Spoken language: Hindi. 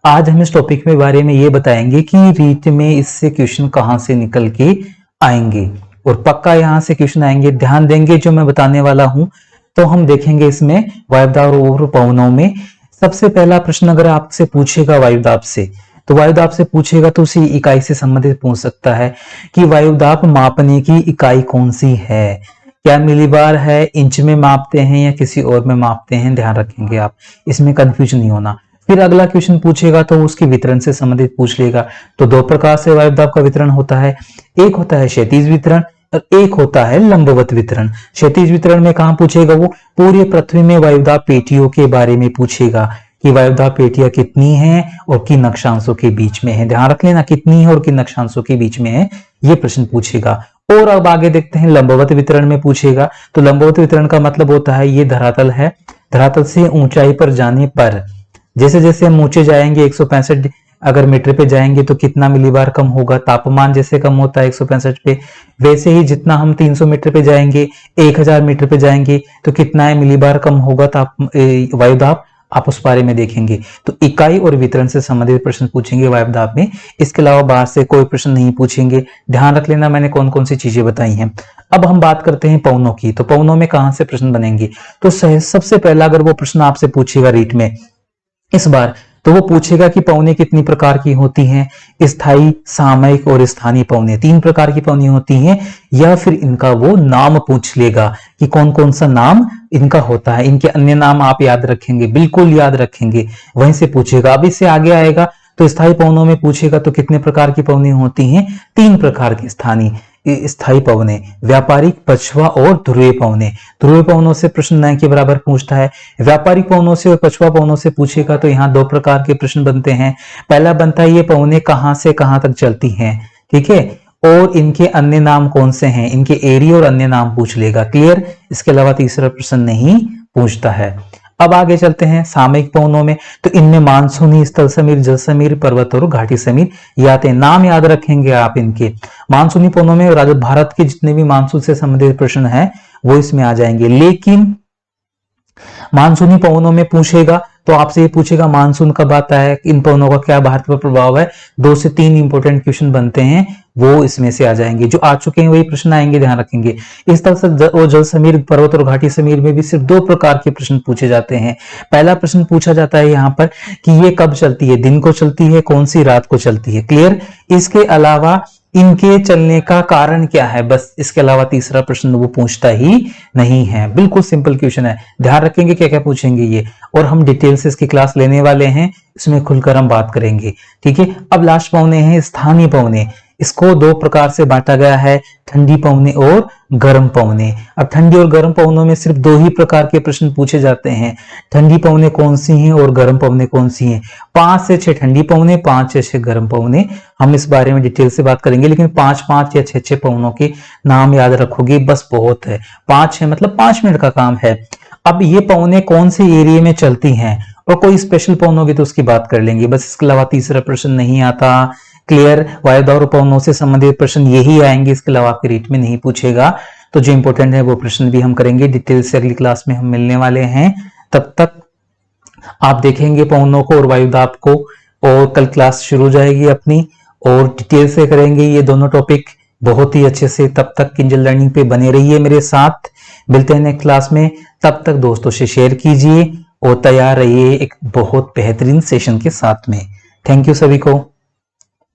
आज हम इस टॉपिक के बारे में ये बताएंगे कि रीट में इससे क्वेश्चन कहां से निकल के आएंगे और पक्का यहां से क्वेश्चन आएंगे। ध्यान देंगे जो मैं बताने वाला हूं। तो हम देखेंगे इसमें वायुदाब और पवनों में सबसे पहला प्रश्न अगर आपसे पूछेगा वायुदाब से, तो वायुदाब से पूछेगा तो उसी इकाई से संबंधित पूछ सकता है कि वायुदाब मापने की इकाई कौन सी है। क्या मिलीबार है, इंच में मापते हैं या किसी और में मापते हैं, ध्यान रखेंगे आप, इसमें कंफ्यूजन नहीं होना। फिर अगला क्वेश्चन पूछेगा तो उसके वितरण से संबंधित पूछ लेगा। तो दो प्रकार से वायुदाब का वितरण होता है, एक होता है क्षैतिज वितरण और एक होता है लंबवत वितरण। क्षैतिज वितरण में कहां पूछेगा, वो पूरे पृथ्वी में वायुदाब पेटियों के बारे में पूछेगा कि वायुदाब पेटियां कितनी हैं और किन अक्षांशों के बीच में है। ध्यान रख लेना, कितनी है और किन अक्षांशों के बीच में है, ये प्रश्न पूछेगा। और अब आगे देखते हैं लंबवत वितरण में पूछेगा। तो लंबवत वितरण का मतलब होता है ये धरातल है, धरातल से ऊंचाई पर जाने पर जैसे जैसे हम ऊंचे जाएंगे 165 अगर मीटर पे जाएंगे तो कितना मिलीबार कम होगा। तापमान जैसे कम होता है 165 पे, वैसे ही जितना हम 300 मीटर पे जाएंगे, 1000 मीटर पे जाएंगे तो कितना है मिलीबार कम होगा वायुदाब, आप उस बारे में देखेंगे। तो इकाई और वितरण से संबंधित प्रश्न पूछेंगे वायुदाब में। इसके अलावा बाहर से कोई प्रश्न नहीं पूछेंगे। ध्यान रख लेना मैंने कौन कौन सी चीजें बताई हैं। अब हम बात करते हैं पवनों की। तो पवनों में कहां से प्रश्न बनेंगे, तो सबसे पहला अगर वो प्रश्न आपसे पूछेगा रीट में इस बार, तो वो पूछेगा कि पवने कितनी प्रकार की होती हैं। स्थायी, सामयिक और स्थानीय पवने, 3 प्रकार की पवनी होती हैं। या फिर इनका वो नाम पूछ लेगा कि कौन कौन सा नाम इनका होता है। इनके अन्य नाम आप याद रखेंगे, बिल्कुल याद रखेंगे, वहीं से पूछेगा। अब इससे आगे आएगा तो स्थायी पवनों में पूछेगा तो कितने प्रकार की पवनी होती हैं, 3 प्रकार की स्थायी पवने, व्यापारिक, पछवा और ध्रुवीय पवने। ध्रुवीय पवनों से प्रश्न न के बराबर पूछता है। व्यापारिक पवनों से और पछवा पवनों से पूछेगा तो यहाँ 2 प्रकार के प्रश्न बनते हैं। पहला बनता है ये पवने कहां से कहां तक चलती हैं, ठीक है, और इनके अन्य नाम कौन से हैं, इनके एरिया और अन्य नाम पूछ लेगा। क्लियर, इसके अलावा तीसरा प्रश्न नहीं पूछता है। अब आगे चलते हैं सामयिक पवनों में। तो इनमें मानसूनी, स्थल समीर, जल समीर, पर्वत और घाटी समीर ये आते हैं। नाम याद रखेंगे आप इनके। मानसूनी पवनों में भारत के जितने भी मानसून से संबंधित प्रश्न है वो इसमें आ जाएंगे। लेकिन मानसूनी पवनों में पूछेगा तो आपसे ये पूछेगा मानसून कब आता है, इन पवनों का क्या भारत पर प्रभाव है। 2 से 3 इंपॉर्टेंट क्वेश्चन बनते हैं, वो इसमें से आ जाएंगे। जो आ चुके हैं वही प्रश्न आएंगे, ध्यान रखेंगे। इस तरह से जल समीर, पर्वत और घाटी समीर में भी सिर्फ 2 प्रकार के प्रश्न पूछे जाते हैं। पहला प्रश्न पूछा जाता है यहाँ पर कि ये कब चलती है, दिन को चलती है, कौन सी रात को चलती है। क्लियर, इसके अलावा इनके चलने का कारण क्या है, बस। इसके अलावा तीसरा प्रश्न वो पूछता ही नहीं है। बिल्कुल सिंपल क्वेश्चन है, ध्यान रखेंगे क्या क्या पूछेंगे ये। और हम डिटेल से इसकी क्लास लेने वाले हैं, इसमें खुलकर हम बात करेंगे, ठीक है। अब लास्ट पवने हैं स्थानीय पवने। इसको 2 प्रकार से बांटा गया है, ठंडी पवने और गर्म पवने। अब ठंडी और गर्म पवनों में सिर्फ 2 ही प्रकार के प्रश्न पूछे जाते हैं। ठंडी पवने कौन सी हैं और गर्म पवने कौन सी हैं। 5 से 6 ठंडी पवने, 5 से 6 गर्म पवने। हम इस बारे में डिटेल से बात करेंगे, लेकिन 5-5 या 6-6 पवनों के नाम याद रखोगे बस, बहुत है। 5-6 मतलब 5 मिनट का काम है। अब ये पवने कौन से एरिया में चलती हैं और कोई स्पेशल पवन होगी तो उसकी बात कर लेंगे, बस। इसके अलावा तीसरा प्रश्न नहीं आता। क्लियर, वायुदाब और पवनों से संबंधित प्रश्न यही आएंगे, इसके अलावा आपके रीट में नहीं पूछेगा। तो जो इंपॉर्टेंट है वो प्रश्न भी हम करेंगे डिटेल से, अगली क्लास में हम मिलने वाले हैं। तब तक आप देखेंगे पवनों को और वायुदाब को, और कल क्लास शुरू हो जाएगी अपनी और डिटेल से करेंगे ये दोनों टॉपिक बहुत ही अच्छे से। तब तक किंजल लर्निंग पे बने रहिए मेरे साथ, मिलते हैं नेक्स्ट क्लास में। तब तक दोस्तों से शेयर कीजिए और तैयार रहिए एक बहुत बेहतरीन सेशन के साथ में। थैंक यू सभी को।